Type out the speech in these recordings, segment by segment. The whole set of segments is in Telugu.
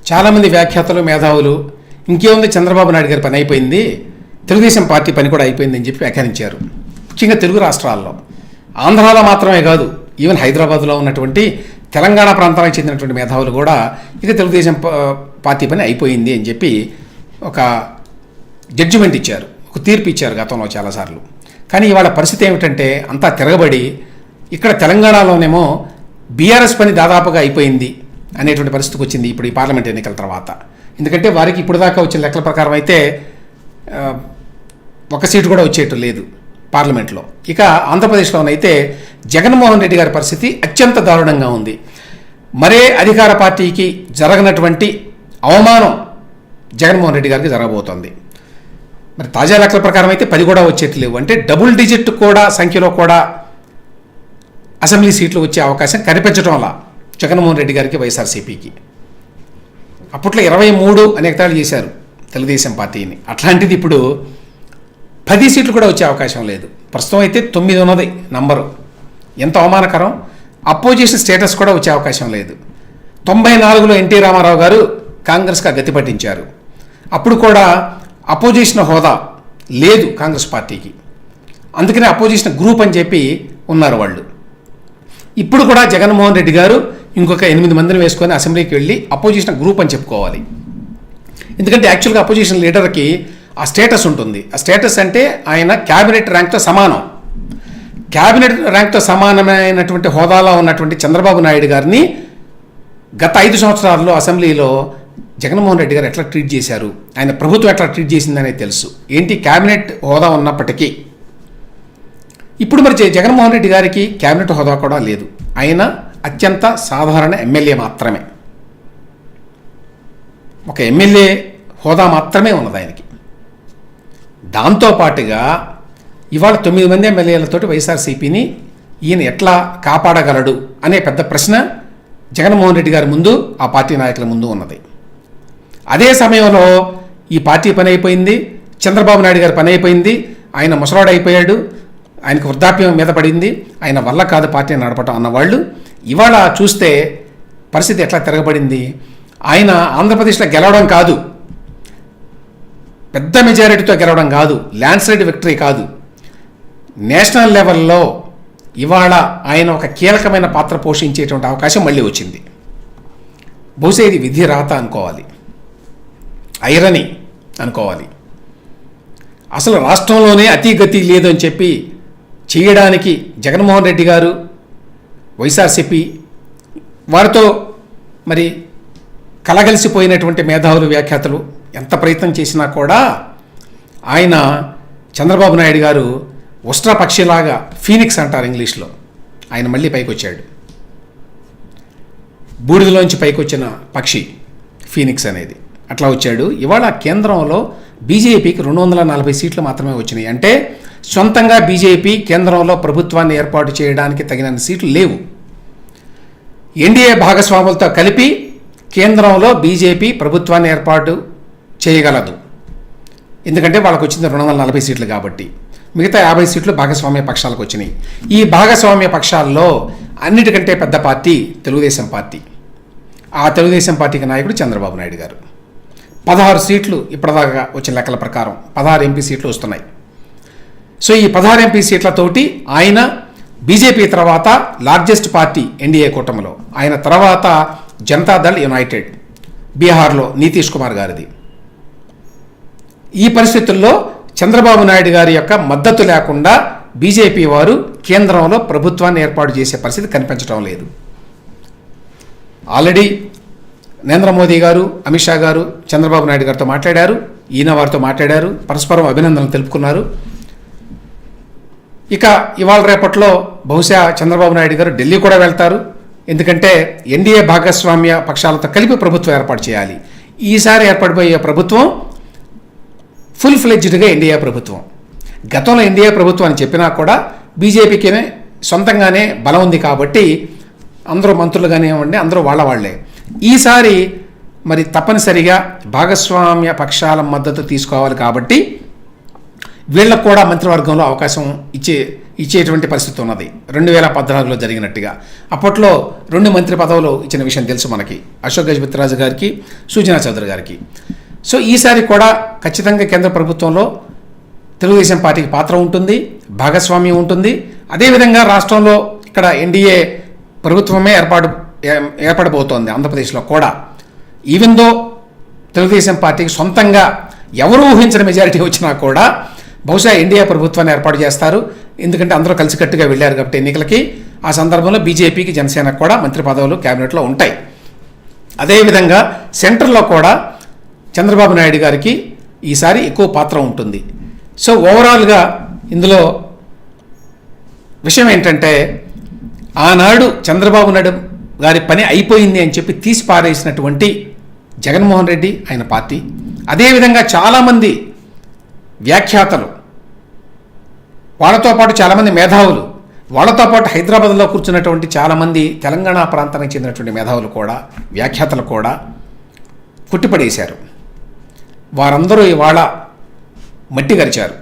చాలామంది వ్యాఖ్యాతలు మేధావులు ఇంకేముంది చంద్రబాబు నాయుడు గారి పని అయిపోయింది, తెలుగుదేశం పార్టీ పని కూడా అయిపోయిందని చెప్పి వ్యాఖ్యానించారు. ముఖ్యంగా తెలుగు రాష్ట్రాల్లో, ఆంధ్రాలో మాత్రమే కాదు, ఈవెన్ హైదరాబాద్లో ఉన్నటువంటి తెలంగాణ ప్రాంతానికి చెందినటువంటి మేధావులు కూడా ఇక తెలుగుదేశం పార్టీ పని అయిపోయింది అని చెప్పి ఒక జడ్జిమెంట్ ఇచ్చారు, ఒక తీర్పు ఇచ్చారు గతంలో చాలాసార్లు. కానీ ఇవాళ పరిస్థితి ఏమిటంటే అంతా తిరగబడి ఇక్కడ తెలంగాణలోనేమో బీఆర్ఎస్ పని దాదాపుగా అయిపోయింది అనేటువంటి పరిస్థితికి వచ్చింది ఇప్పుడు ఈ పార్లమెంట్ ఎన్నికల తర్వాత. ఎందుకంటే వారికి ఇప్పుడు దాకా వచ్చిన లెక్కల ప్రకారం అయితే ఒక సీటు కూడా వచ్చేయటం లేదు పార్లమెంట్లో. ఇక ఆంధ్రప్రదేశ్లోనైతే జగన్మోహన్ రెడ్డి గారి పరిస్థితి అత్యంత దారుణంగా ఉంది. మరే అధికార పార్టీకి జరగనటువంటి అవమానం జగన్మోహన్ రెడ్డి గారికి జరగబోతోంది. మరి తాజా లెక్కల ప్రకారం అయితే 10 కూడా వచ్చేట్లేవు. అంటే డబుల్ డిజిట్ కూడా సంఖ్యలో కూడా అసెంబ్లీ సీట్లు వచ్చే అవకాశం కనిపించడం వల్ల జగన్మోహన్ రెడ్డి గారికి, వైఎస్ఆర్సీపీకి అప్పట్లో 23 అనేకతాలు చేశారు తెలుగుదేశం పార్టీని. అట్లాంటిది ఇప్పుడు 10 సీట్లు కూడా వచ్చే అవకాశం లేదు. ప్రస్తుతం అయితే 9 ఉన్నది నంబరు. ఎంత అవమానకరం. అపోజిషన్ స్టేటస్ కూడా వచ్చే అవకాశం లేదు. 94లో ఎన్టీ రామారావు గారు కాంగ్రెస్గా గతి పట్టించారు. అప్పుడు కూడా అపోజిషన్ హోదా లేదు కాంగ్రెస్ పార్టీకి, అందుకనే అపోజిషన్ గ్రూప్ అని చెప్పి ఉన్నారు వాళ్ళు. ఇప్పుడు కూడా జగన్మోహన్ రెడ్డి గారు ఇంకొక 8 మందిని వేసుకొని అసెంబ్లీకి వెళ్ళి అపోజిషన్ గ్రూప్ అని చెప్పుకోవాలి. ఎందుకంటే యాక్చువల్గా అపోజిషన్ లీడర్కి ఆ స్టేటస్ ఉంటుంది. ఆ స్టేటస్ అంటే ఆయన క్యాబినెట్ ర్యాంక్తో సమానం. క్యాబినెట్ ర్యాంక్తో సమానమైనటువంటి హోదాలో ఉన్నటువంటి చంద్రబాబు నాయుడు గారిని గత 5 సంవత్సరాల్లో అసెంబ్లీలో జగన్మోహన్ రెడ్డి గారు ఎట్లా ట్రీట్ చేశారు, ఆయన ప్రభుత్వం ఎట్లా ట్రీట్ చేసిందనే తెలుసు. ఏంటి క్యాబినెట్ హోదా ఉన్నప్పటికీ ఇప్పుడు మరి జగన్మోహన్ రెడ్డి గారికి క్యాబినెట్ హోదా కూడా లేదు. ఆయన అత్యంత సాధారణ ఎమ్మెల్యే మాత్రమే. ఒక ఎమ్మెల్యే హోదా మాత్రమే ఉన్నది ఆయనకి. దాంతోపాటుగా ఇవాళ 9 మంది ఎమ్మెల్యేలతోటి వైఎస్ఆర్సీపీని ఈయన ఎట్లా కాపాడగలడు అనే పెద్ద ప్రశ్న జగన్మోహన్ రెడ్డి గారి ముందు, ఆ పార్టీ నాయకుల ముందు ఉన్నది. అదే సమయంలో ఈ పార్టీ పని అయిపోయింది, చంద్రబాబు నాయుడు గారి పని అయిపోయింది, ఆయన ముసలాడు అయిపోయాడు, ఆయనకు వృద్ధాప్యం మీద పడింది, ఆయన వల్ల కాదు పార్టీని నడపటం అన్నవాళ్ళు ఇవాళ చూస్తే పరిస్థితి ఎట్లా తిరగబడింది. ఆయన ఆంధ్రప్రదేశ్లో గెలవడం కాదు, పెద్ద మెజారిటీతో గెలవడం కాదు, ల్యాండ్ స్లైడ్ విక్టరీ కాదు, నేషనల్ లెవెల్లో ఇవాళ ఆయన ఒక కీలకమైన పాత్ర పోషించేటువంటి అవకాశం మళ్ళీ వచ్చింది. బహుశా ఇది విధి రాత అనుకోవాలి, ఐరనీ అనుకోవాలి. అసలు రాష్ట్రంలోనే అతిగతి లేదు అని చెప్పి చేయడానికి జగన్మోహన్ రెడ్డి గారు, వైఎస్ఆర్సీపీ వారితో మరి కలగలిసిపోయినటువంటి మేధావులు, వ్యాఖ్యాతలు ఎంత ప్రయత్నం చేసినా కూడా ఆయన చంద్రబాబు నాయుడు గారు ఉష్ట్ర పక్షిలాగా, ఫీనిక్స్ అంటారు ఇంగ్లీష్లో, ఆయన మళ్ళీ పైకి వచ్చాడు. బూడిదలోంచి పైకి వచ్చిన పక్షి ఫీనిక్స్ అనేది అట్లా వచ్చాడు. ఇవాళ కేంద్రంలో బీజేపీకి 240 సీట్లు మాత్రమే వచ్చినాయి. అంటే సొంతంగా బీజేపీ కేంద్రంలో ప్రభుత్వాన్ని ఏర్పాటు చేయడానికి తగిన సీట్లు లేవు. ఎన్డీఏ భాగస్వాములతో కలిపి కేంద్రంలో బీజేపీ ప్రభుత్వాన్ని ఏర్పాటు చేయగలదు. ఎందుకంటే వాళ్ళకు వచ్చింది 240 సీట్లు కాబట్టి. మిగతా 50 సీట్లు భాగస్వామ్య పక్షాలకు వచ్చినాయి. ఈ భాగస్వామ్య పక్షాల్లో అన్నిటికంటే పెద్ద పార్టీ తెలుగుదేశం పార్టీ. ఆ తెలుగుదేశం పార్టీకి నాయకుడు చంద్రబాబు నాయుడు గారు. 16 సీట్లు ఇప్పటిదాకా వచ్చిన లెక్కల ప్రకారం 16 ఎంపీ సీట్లు వస్తున్నాయి. సో ఈ 16 ఎంపీ సీట్లతోటి ఆయన బీజేపీ తర్వాత లార్జెస్ట్ పార్టీ ఎన్డీఏ కూటమిలో. ఆయన తర్వాత జనతాదళ్ యునైటెడ్ బీహార్లో నితీష్ కుమార్ గారిది. ఈ పరిస్థితుల్లో చంద్రబాబు నాయుడు గారి యొక్క మద్దతు లేకుండా బీజేపీ వారు కేంద్రంలో ప్రభుత్వాన్ని ఏర్పాటు చేసే పరిస్థితి కనిపించడం లేదు. ఆల్రెడీ నరేంద్ర మోదీ గారు, అమిత్ షా గారు చంద్రబాబు నాయుడు గారితో మాట్లాడారు, ఈయన వారితో మాట్లాడారు, పరస్పరం అభినందనలు తెలుపుకున్నారు. ఇక ఇవాళ రేపట్లో బహుశా చంద్రబాబు నాయుడు గారు ఢిల్లీ కూడా వెళ్తారు. ఎందుకంటే ఎన్డీఏ భాగస్వామ్య పక్షాలతో కలిపి ప్రభుత్వం ఏర్పాటు చేయాలి. ఈసారి ఏర్పడిపోయే ప్రభుత్వం ఫుల్ ఫ్లెడ్జ్డ్గా ఎన్డీఏ ప్రభుత్వం. గతంలో ఎన్డీఏ ప్రభుత్వం అని చెప్పినా కూడా బీజేపీకి సొంతంగానే బలం ఉంది కాబట్టి అందరూ మంత్రులు కానివ్వండి, అందరూ వాళ్లే. ఈసారి మరి తప్పనిసరిగా భాగస్వామ్య పక్షాల మద్దతు తీసుకోవాలి కాబట్టి వీళ్ళకు కూడా మంత్రివర్గంలో అవకాశం ఇచ్చేటువంటి పరిస్థితి ఉన్నది 2014లో జరిగినట్టుగా. అప్పట్లో 2 మంత్రి పదవులు ఇచ్చిన విషయం తెలుసు మనకి, అశోక్ గజపతిరాజు గారికి, సుజనా చౌదరి గారికి. సో ఈసారి కూడా ఖచ్చితంగా కేంద్ర ప్రభుత్వంలో తెలుగుదేశం పార్టీకి పాత్ర ఉంటుంది, భాగస్వామ్యం ఉంటుంది. అదేవిధంగా రాష్ట్రంలో ఇక్కడ ఎన్డీఏ ప్రభుత్వమే ఏర్పడబోతోంది ఆంధ్రప్రదేశ్లో కూడా. ఈవెన్ దో తెలుగుదేశం పార్టీకి సొంతంగా ఎవరు ఊహించిన మెజారిటీ వచ్చినా కూడా బహుశా ఎన్డీఏ ప్రభుత్వాన్ని ఏర్పాటు చేస్తారు. ఎందుకంటే అందరూ కలిసికట్టుగా వెళ్ళారు కాబట్టి ఎన్నికలకి. ఆ సందర్భంలో బీజేపీకి, జనసేనకు కూడా మంత్రి పదవులు క్యాబినెట్లో ఉంటాయి. అదేవిధంగా సెంట్రల్లో కూడా చంద్రబాబు నాయుడు గారికి ఈసారి ఎక్కువ పాత్ర ఉంటుంది. సో ఓవరాల్గా ఇందులో విషయం ఏంటంటే, ఆనాడు చంద్రబాబు నాయుడు గారి పని అయిపోయింది అని చెప్పి తీసి పారేసినటువంటి జగన్మోహన్ రెడ్డి, ఆయన పార్టీ, అదేవిధంగా చాలామంది వ్యాఖ్యాతలు, వాళ్ళతో పాటు చాలామంది మేధావులు, వాళ్ళతో పాటు హైదరాబాద్లో కూర్చున్నటువంటి చాలామంది తెలంగాణ ప్రాంతానికి చెందినటువంటి మేధావులు కూడా, వ్యాఖ్యాతలు కూడా కుట్టిపడేశారు. వారందరూ ఇవాళ మట్టి గరిచారు.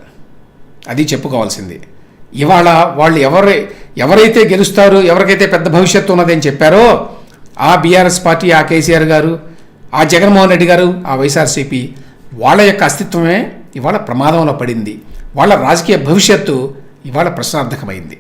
అది చెప్పుకోవాల్సింది. ఇవాళ వాళ్ళు ఎవరైతే గెలుస్తారు, ఎవరికైతే పెద్ద భవిష్యత్తు ఉన్నదని చెప్పారో ఆ బీఆర్ఎస్ పార్టీ, ఆ కేసీఆర్ గారు, ఆ జగన్మోహన్ రెడ్డి గారు, ఆ వైఎస్ఆర్సీపీ, వాళ్ళ యొక్క అస్తిత్వమే ఇవాళ ప్రమాదంలో పడింది. వాళ్ళ రాజకీయ భవిష్యత్తు ఇవాళ ప్రశ్నార్థకమైంది.